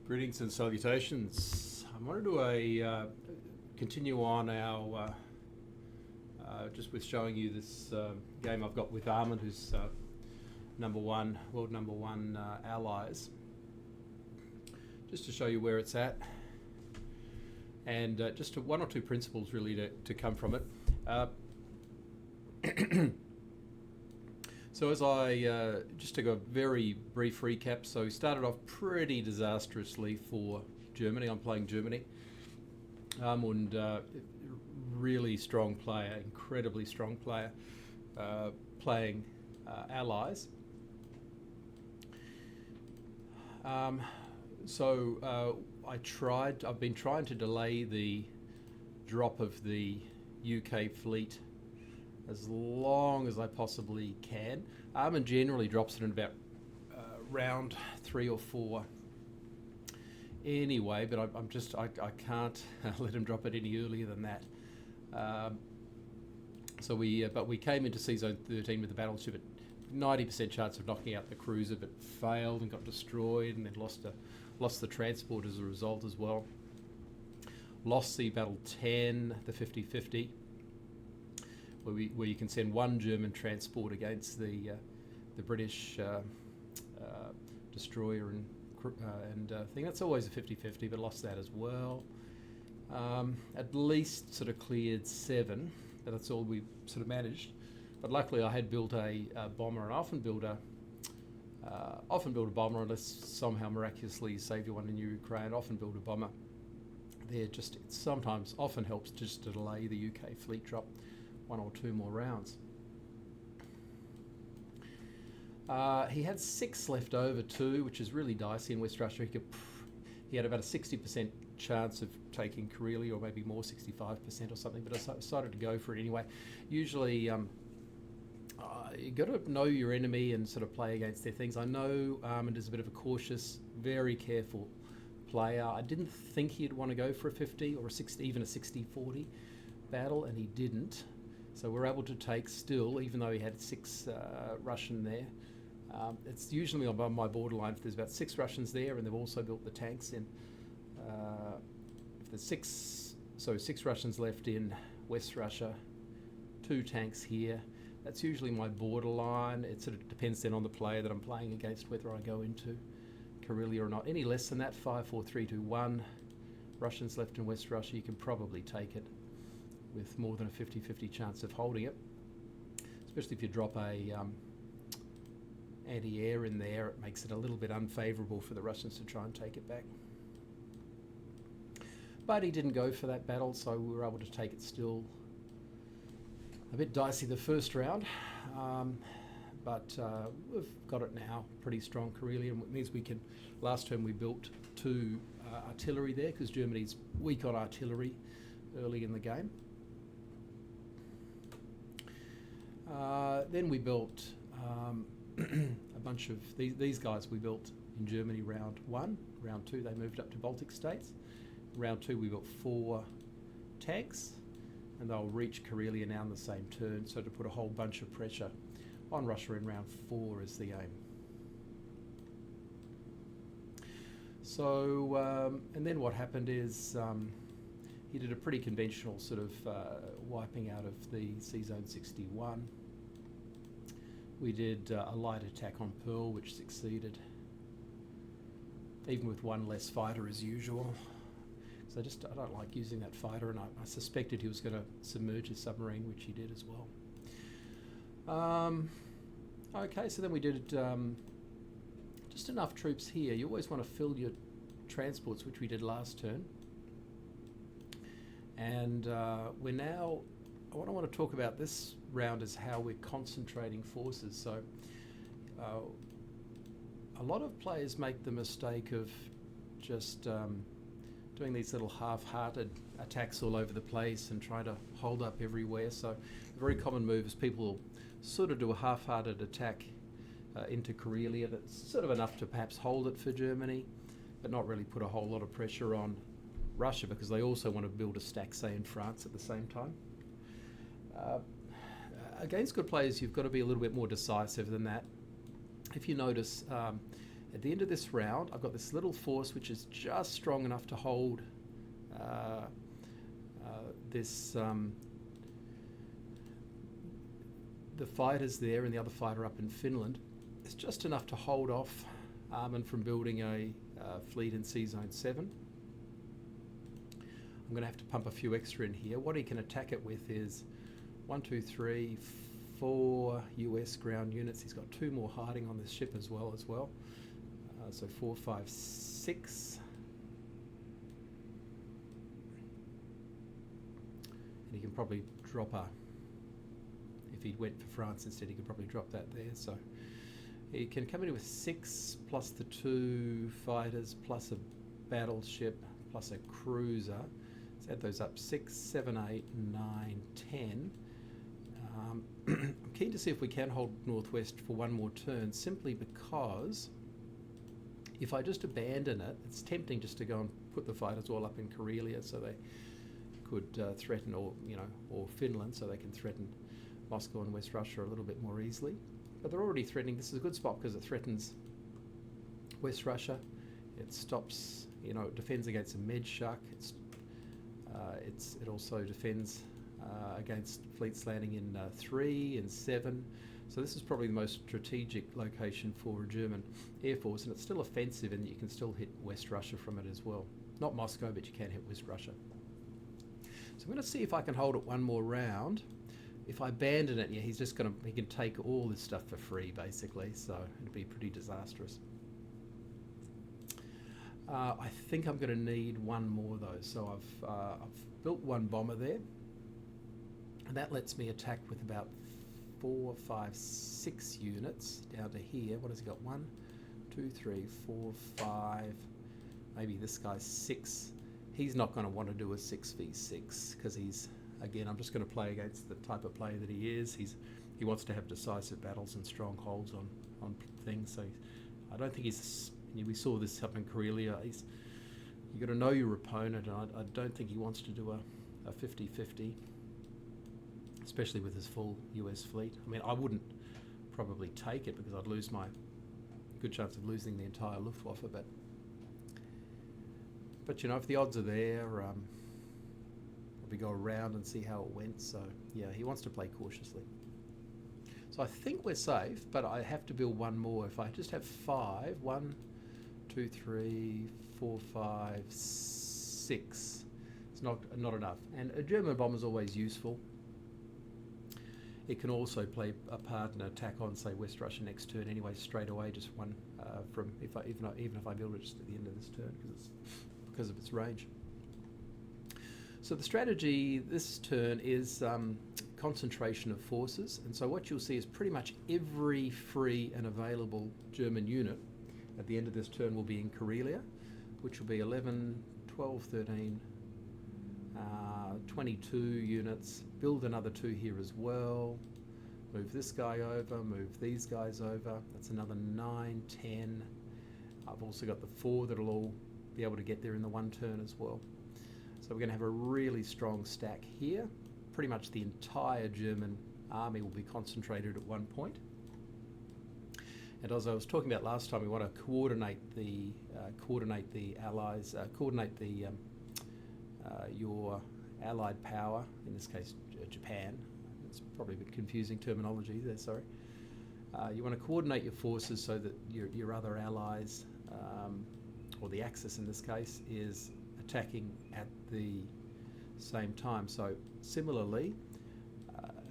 Greetings and salutations. I wanted to continue on our just with showing you this game I've got with Amund, who's world number one allies. Just to show you where it's at, and just one or two principles really to come from it. So as I, just to go a very brief recap, so we started off pretty disastrously for Germany. I'm playing Germany. Amund, really strong player, incredibly strong player, playing allies. I've been trying to delay the drop of the UK fleet as long as I possibly can. Amund generally drops it in about round 3 or 4 anyway, but I can't let him drop it any earlier than that. But we came into Season 13 with the battleship at 90% chance of knocking out the cruiser, but failed and got destroyed, and then lost the transport as a result as well. Lost the Battle 10, the 50-50. Where you can send one German transport against the British destroyer and thing. That's always a 50-50, but lost that as well. At least sort of cleared 7, but that's all we sort of managed. But luckily, I had built a bomber, and I often build a bomber unless somehow miraculously you save your one in Ukraine. Often build a bomber. There, it sometimes often helps just to delay the UK fleet drop 1 or 2 more rounds. He had 6 left over too, which is really dicey in West Russia. He had about a 60% chance of taking Karelia, or maybe more, 65% or something, but I decided to go for it anyway. Usually you got to know your enemy and sort of play against their things. I know Amund is a bit of a cautious, very careful player. I didn't think he'd want to go for a 50 or a 60, even a 60-40 battle, and he didn't. So we're able to take still, even though he had 6 Russian there. It's usually on my borderline if there's about 6 Russians there, and they've also built the tanks in. If there's 6 Russians left in West Russia, 2 tanks here. That's usually my borderline. It sort of depends then on the player that I'm playing against whether I go into Karelia or not. Any less than that, 5, 4, 3, 2, 1 Russians left in West Russia, you can probably take it with more than a 50-50 chance of holding it, especially if you drop a anti-air in there. It makes it a little bit unfavourable for the Russians to try and take it back. But he didn't go for that battle, so we were able to take it still. A bit dicey the first round, but we've got it now, pretty strong Karelia, and it means we can. Last turn we built 2 artillery there, because Germany's weak on artillery early in the game. Then we built a bunch of these guys we built in Germany round 1. Round 2 they moved up to Baltic states. Round 2 we built 4 tanks, and they'll reach Karelia now in the same turn, so to put a whole bunch of pressure on Russia in round 4 is the aim. So, and then what happened is he did a pretty conventional sort of wiping out of the C-Zone 61. We did a light attack on Pearl, which succeeded, even with 1 less fighter as usual. So I don't like using that fighter, and I suspected he was going to submerge his submarine, which he did as well. Okay, so then we did just enough troops here. You always want to fill your transports, which we did last turn. And we're now, what I want to talk about this round is how we're concentrating forces. So a lot of players make the mistake of just doing these little half-hearted attacks all over the place and try to hold up everywhere. So a very common move is people will sort of do a half-hearted attack into Karelia that's sort of enough to perhaps hold it for Germany, but not really put a whole lot of pressure on Russia, because they also want to build a stack, say, in France at the same time. Against good players, you've got to be a little bit more decisive than that. If you notice, At the end of this round, I've got this little force which is just strong enough to hold this the fighters there and the other fighter up in Finland. It's just enough to hold off Amund from building a fleet in Sea Zone 7. I'm going to have to pump a few extra in here. What he can attack it with is 1, 2, 3, 4 US ground units. He's got 2 more hiding on this ship as well. So 4, 5, 6. And he can probably drop if he went for France instead, he could probably drop that there. So he can come in with 6 plus the 2 fighters plus a battleship plus a cruiser. Let's add those up. 6, 7, 8, 9, 10. I'm keen to see if we can hold northwest for one more turn, simply because if I just abandon it, it's tempting just to go and put the fighters all up in Karelia so they could threaten, or Finland, so they can threaten Moscow and West Russia a little bit more easily. But they're already threatening. This is a good spot because it threatens West Russia. It stops, it defends against a Medshark. It also defends against fleets landing in 3 and 7. So this is probably the most strategic location for a German Air Force, and it's still offensive, and you can still hit West Russia from it as well. Not Moscow, but you can hit West Russia. So I'm going to see if I can hold it one more round. If I abandon it, he can take all this stuff for free, basically, so it'd be pretty disastrous. I think I'm going to need one more, though, so I've built one bomber there, and that lets me attack with about 4, 5, 6 units down to here. What has he got? 1, 2, 3, 4, 5, maybe this guy's 6. He's not going to want to do a 6v6 because again, I'm just going to play against the type of player that he is. He wants to have decisive battles and strongholds on things. So I don't think we saw this up in Karelia. You got to know your opponent, and I don't think he wants to do a 50-50, especially with his full US fleet. I mean, I wouldn't probably take it because I'd lose my good chance of losing the entire Luftwaffe, but if the odds are there, we go around and see how it went. So yeah, he wants to play cautiously. So I think we're safe, but I have to build one more. If I just have 5, 1, 2, 3, 4, 5, 6, it's not enough. And a German bomber is always useful. It can also play a part in an attack on, say, West Russia next turn anyway, straight away, just one even if I build it just at the end of this turn because of its range. So the strategy this turn is concentration of forces, and so what you'll see is pretty much every free and available German unit at the end of this turn will be in Karelia, which will be 11, 12, 13, 22 units. Build another 2 here as well. Move this guy over, move these guys over. That's another 9, 10. I've also got the 4 that'll all be able to get there in the one turn as well. So we're going to have a really strong stack here. Pretty much the entire German army will be concentrated at one point. And as I was talking about last time, we want to coordinate the allies, your allied power. In this case, Japan. It's probably a bit confusing terminology there. Sorry. You want to coordinate your forces so that your other allies, or the Axis in this case, is attacking at the same time. So similarly,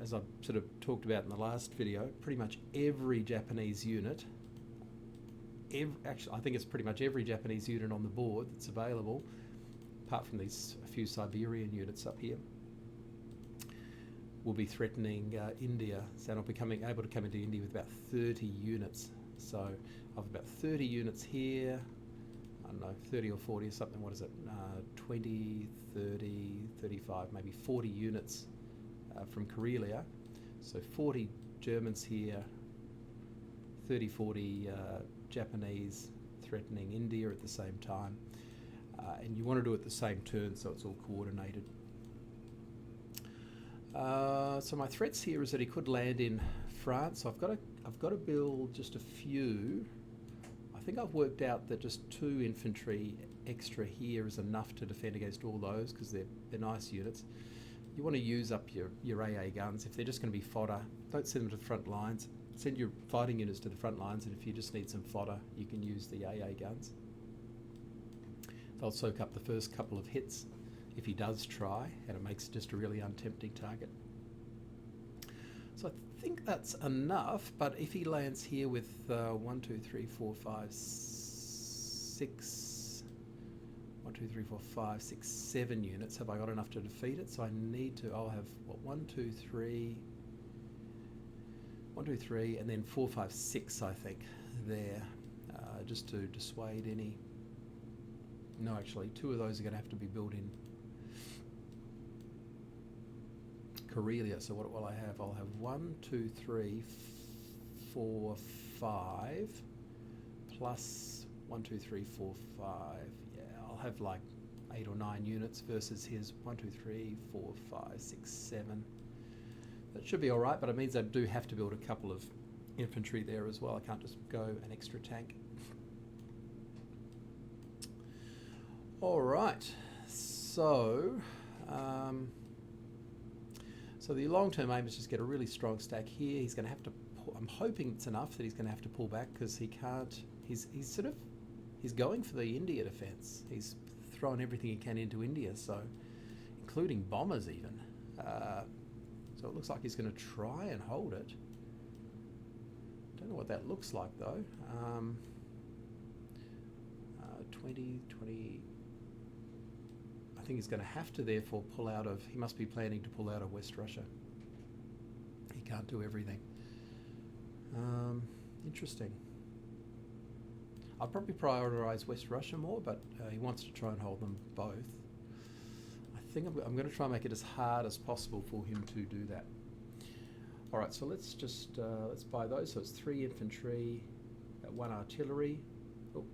as I've sort of talked about in the last video, pretty much every Japanese unit, actually I think it's pretty much every Japanese unit on the board that's available, apart from a few Siberian units up here, will be threatening India. So I'll be able to come into India with about 30 units. So I've about 30 units here, I don't know, 30 or 40 or something, what is it, 20, 30, 35, maybe 40 units from Karelia. So 40 Germans here, 30, 40 Japanese threatening India at the same time. And you want to do it at the same turn so it's all coordinated. So my threats here is that he could land in France. So I've got to build just a few. I think I've worked out that just 2 infantry extra here is enough to defend against all those because they're nice units. You want to use up your AA guns. If they're just going to be fodder, don't send them to the front lines. Send your fighting units to the front lines, and if you just need some fodder, you can use the AA guns. They'll soak up the first couple of hits if he does try, and it makes it just a really untempting target. So I think that's enough, but if he lands here with 1, 2, 3, 4, 5, 6, 1, 2, 3, 4, 5, 6, 7 units, have I got enough to defeat it? So I need to, I'll have, what, 1, 2, 3, 1, 2, 3, and then 4, 5, 6, I think, there, just to dissuade any. No, actually, 2 of those are going to have to be built in Karelia. So what will I have? I'll have 1, 2, 3, 4, 5, plus 1, 2, 3, 4, 5. Yeah, I'll have like 8 or 9 units versus his 1, 2, 3, 4, 5, 6, 7. That should be all right, but it means I do have to build a couple of infantry there as well. I can't just go an extra tank. All right, so so the long-term aim is just get a really strong stack here. He's going to have to. I'm hoping it's enough that he's going to have to pull back because he can't. He's going for the India defence. He's throwing everything he can into India, so including bombers even. So it looks like he's going to try and hold it. Don't know what that looks like though. 20. I think he's going to have to therefore pull out of, he must be planning to pull out of West Russia. He can't do everything. Interesting. I'll probably prioritise West Russia more, but he wants to try and hold them both. I think I'm going to try and make it as hard as possible for him to do that. All right, so let's just, let's buy those. So it's 3 infantry, 1 artillery. Oh.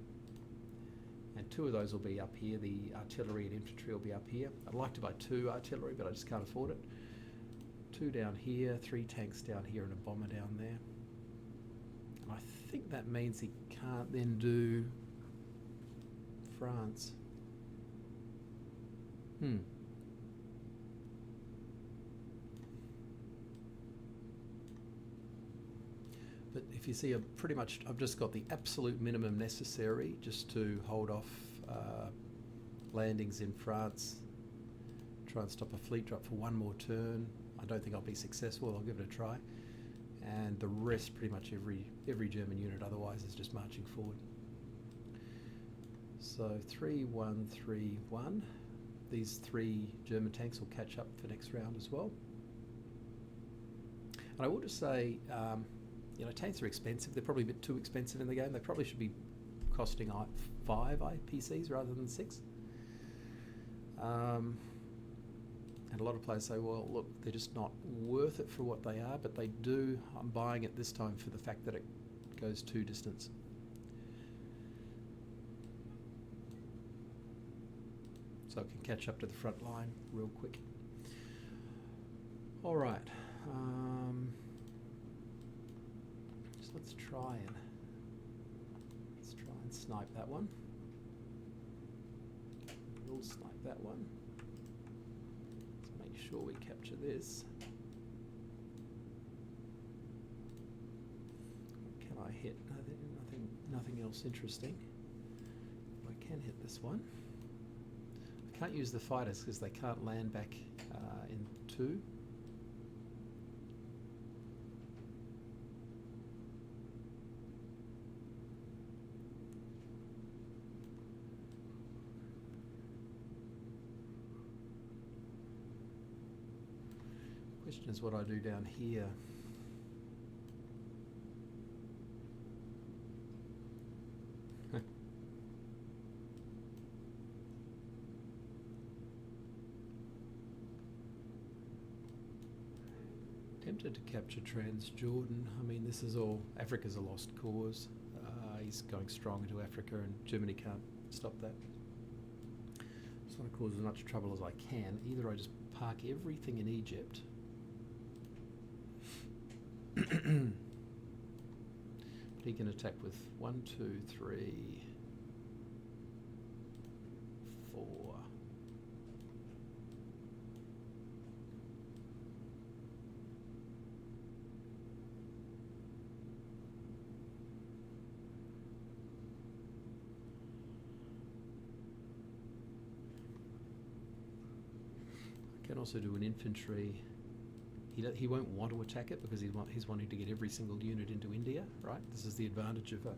And 2 of those will be up here. The artillery and infantry will be up here. I'd like to buy 2 artillery, but I just can't afford it. 2 down here, 3 tanks down here, and a bomber down there. And I think that means he can't then do France. But if you see, I've just got the absolute minimum necessary just to hold off landings in France, try and stop a fleet drop for 1 more turn. I don't think I'll be successful. I'll give it a try. And the rest, pretty much every German unit otherwise is just marching forward. So 3, 1, 3, 1. These 3 German tanks will catch up for next round as well. And I will just say, you know, tanks are expensive. They're probably a bit too expensive in the game. They probably should be costing 5 IPCs rather than 6. And a lot of players say, well, look, they're just not worth it for what they are, but they do. I'm buying it this time for the fact that it goes 2 distance. So it can catch up to the front line real quick. All right. So let's try and snipe that one. We'll snipe that one. Let's make sure we capture this. Can I hit? Nothing else interesting. I can hit this one. I can't use the fighters because they can't land back in 2. Question is what I do down here. Tempted to capture Transjordan. I mean, this is all, Africa's a lost cause. He's going strong into Africa and Germany can't stop that. Just want to cause as much trouble as I can. Either I just park everything in Egypt. But he can attack with 1, 2, 3, 4. I can also do an infantry. He won't want to attack it because he's wanting to get every single unit into India, right? This is the advantage of a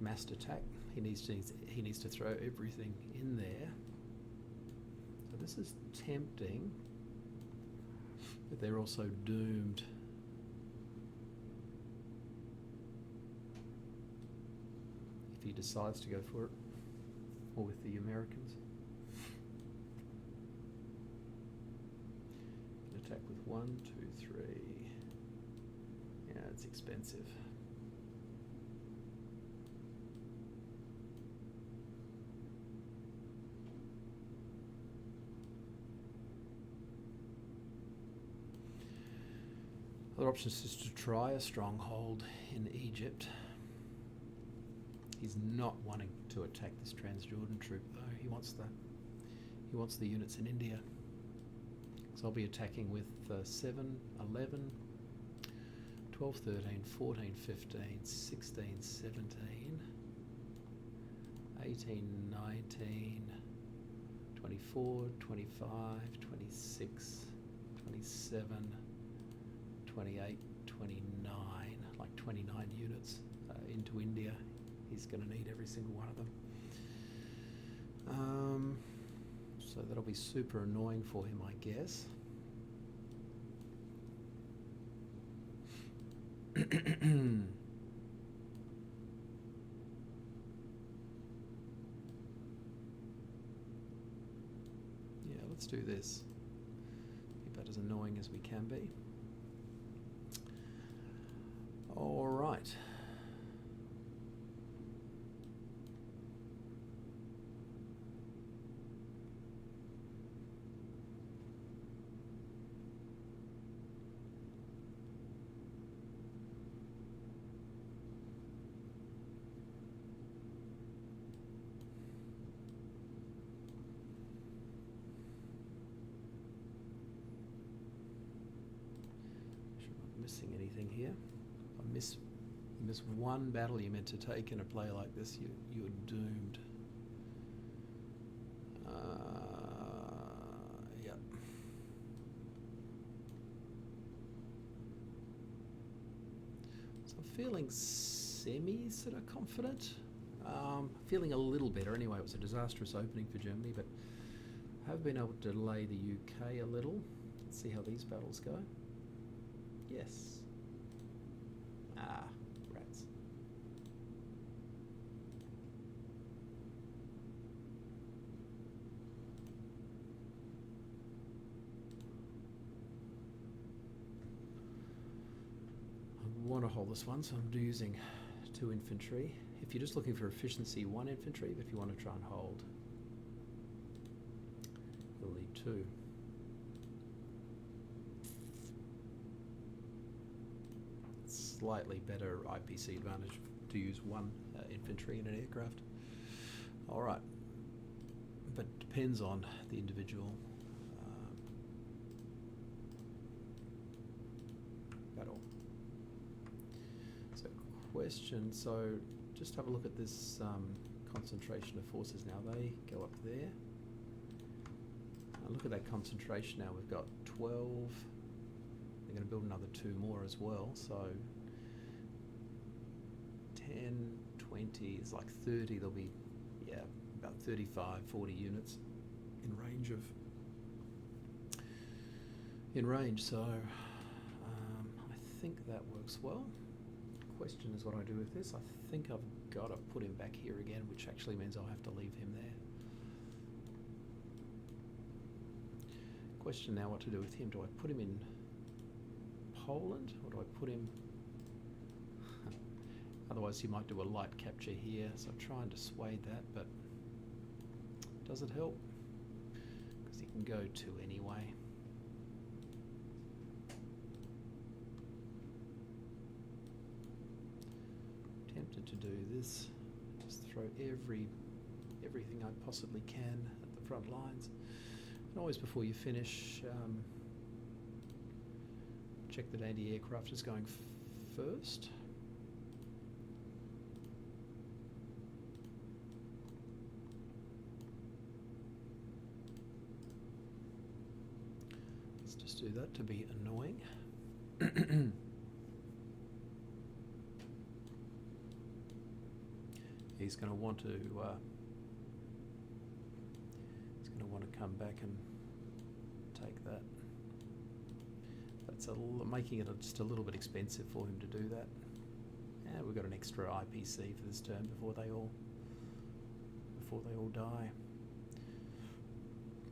massed attack. He needs to throw everything in there. So this is tempting, but they're also doomed. If he decides to go for it, or with the Americans. Attack with 1, 2, 3. Yeah, it's expensive. Other options is to try a stronghold in Egypt. He's not wanting to attack this Transjordan troop though. He wants the units in India. So I'll be attacking with 7, 11, 12, 13, 14, 15, 16, 17, 18, 19, 24, 25, 26, 27, 28, 29, like 29 units into India. He's going to need every single one of them. So that'll be super annoying for him, I guess. Yeah, let's do this. Be about as annoying as we can be. All right. Missing anything here? I miss one battle you're meant to take in a play like this, you're doomed. Yep. So I'm feeling semi sort of confident. Feeling a little better anyway. It was a disastrous opening for Germany, but I have been able to delay the UK a little. Let's see how these battles go. Yes. Ah, rats. I want to hold this one, so I'm using 2 infantry. If you're just looking for efficiency, 1 infantry, but if you want to try and hold, you'll need 2. Slightly better IPC advantage to use 1 infantry in an aircraft. All right, but depends on the individual battle. So question, so just have a look at this concentration of forces now. They go up there. Look at that concentration now. We've got 12. They're going to build another 2 more as well, so 10, 20 is like 30. There'll be, yeah, about 35, 40 units in range. So I think that works well. Question is what I do with this. I think I've got to put him back here again, which actually means I'll have to leave him there. Question now what to do with him. Do I put him in Poland, or do I put him... Otherwise you might do a light capture here, so try and dissuade that, but does it help? Because he can go 2 anyway. Tempted to do this. Just throw everything I possibly can at the front lines. And always before you finish, check that anti-aircraft is going first. Let's just do that to be annoying. He's going to want to come back and take that. That's making it just a little bit expensive for him to do that. And we've got an extra IPC for this turn before they all die.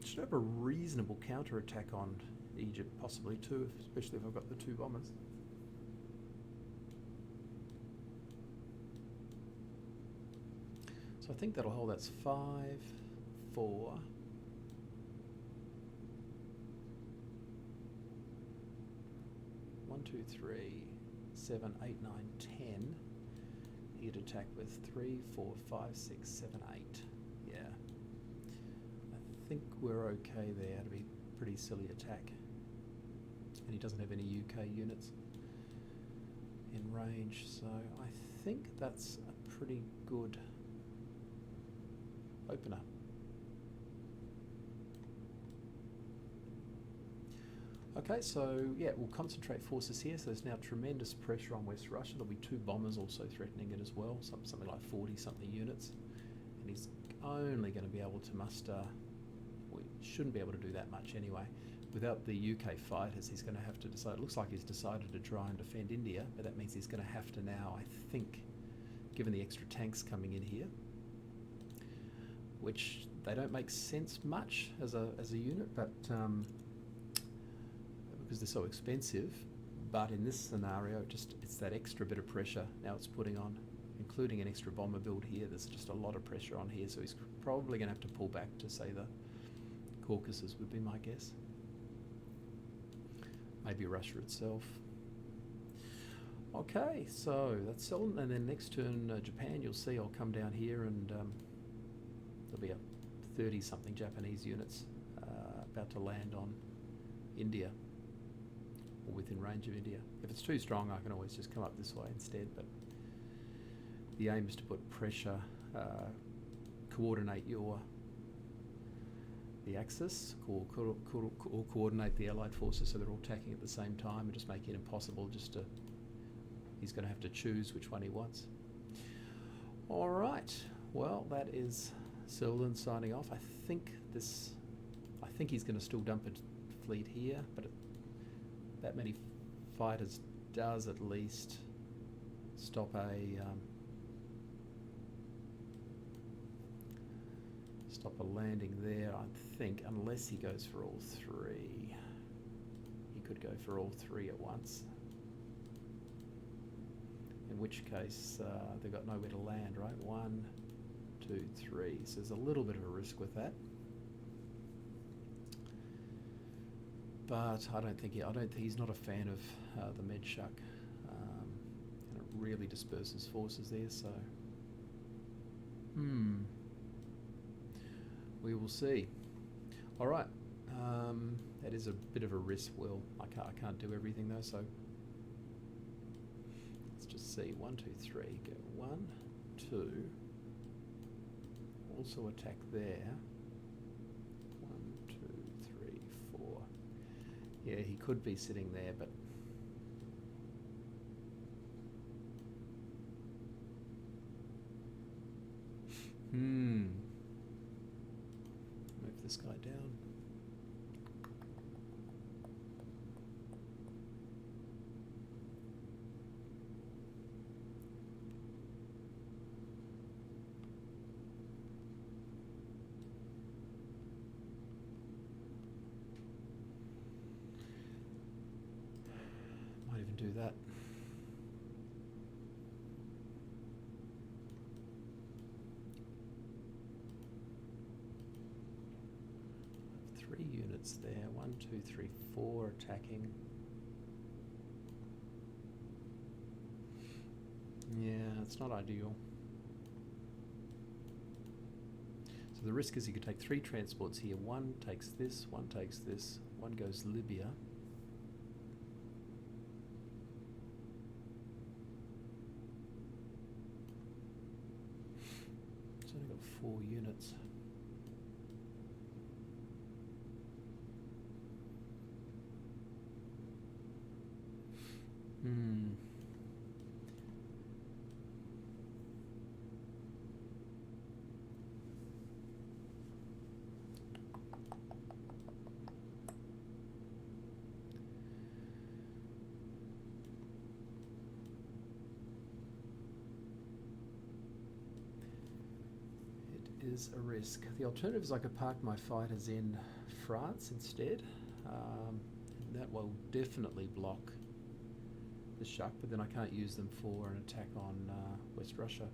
Should have a reasonable counter-attack on Egypt, possibly too, especially if I've got the 2 bombers. So I think that'll hold. That's 5, 4. 1, 2, 3, 7, 8, 9, 10. He'd attack with 3, 4, 5, 6, 7, 8. Yeah. I think we're okay there. It'll be a pretty silly attack. And he doesn't have any UK units in range, so I think that's a pretty good opener. Okay, so yeah, we'll concentrate forces here. So there's now tremendous pressure on West Russia. There'll be 2 bombers also threatening it as well, something like 40-something units. And he's only going to be able to muster, we shouldn't be able to do that much anyway. Without the UK fighters, he's going to have to decide. It looks like he's decided to try and defend India, but that means he's going to have to now, I think, given the extra tanks coming in here, which they don't make sense much as a unit, but because they're so expensive. But in this scenario, it's that extra bit of pressure now it's putting on, including an extra bomber build here. There's just a lot of pressure on here, so he's probably going to have to pull back to, say, the Caucasus would be my guess. Maybe Russia itself. Okay, so that's Seldon, and then next turn Japan, you'll see I'll come down here and there'll be a 30-something Japanese units about to land on India, or within range of India. If it's too strong, I can always just come up this way instead, but the aim is to put pressure, coordinate the axis, or coordinate the Allied forces so they're all attacking at the same time, and just make it impossible he's going to have to choose which one he wants. All right, well, that is Seldon signing off. I think he's going to still dump a fleet here, but that many fighters does at least stop a landing there, I think, unless he goes for all 3. He could go for all 3 at once, in which case they've got nowhere to land, right? 1, 2, 3. So there's a little bit of a risk with that. But I don't think he's not a fan of the Medshuk, and it really disperses forces there. So, we will see. All right, that is a bit of a risk. Will I can't do everything though. So let's just see. 1, 2, 3. Go 1, 2. Also attack there. 1, 2, 3, 4. Yeah, he could be sitting there, but move this guy down. Might even do that. Units there. 1, 2, 3, 4 attacking. Yeah, it's not ideal. So the risk is you could take 3 transports here. One takes this, one takes this, one goes Libya. It's only got 4 units. It is a risk. The alternative is I could park my fighters in France instead. That will definitely block the shock, but then I can't use them for an attack on West Russia.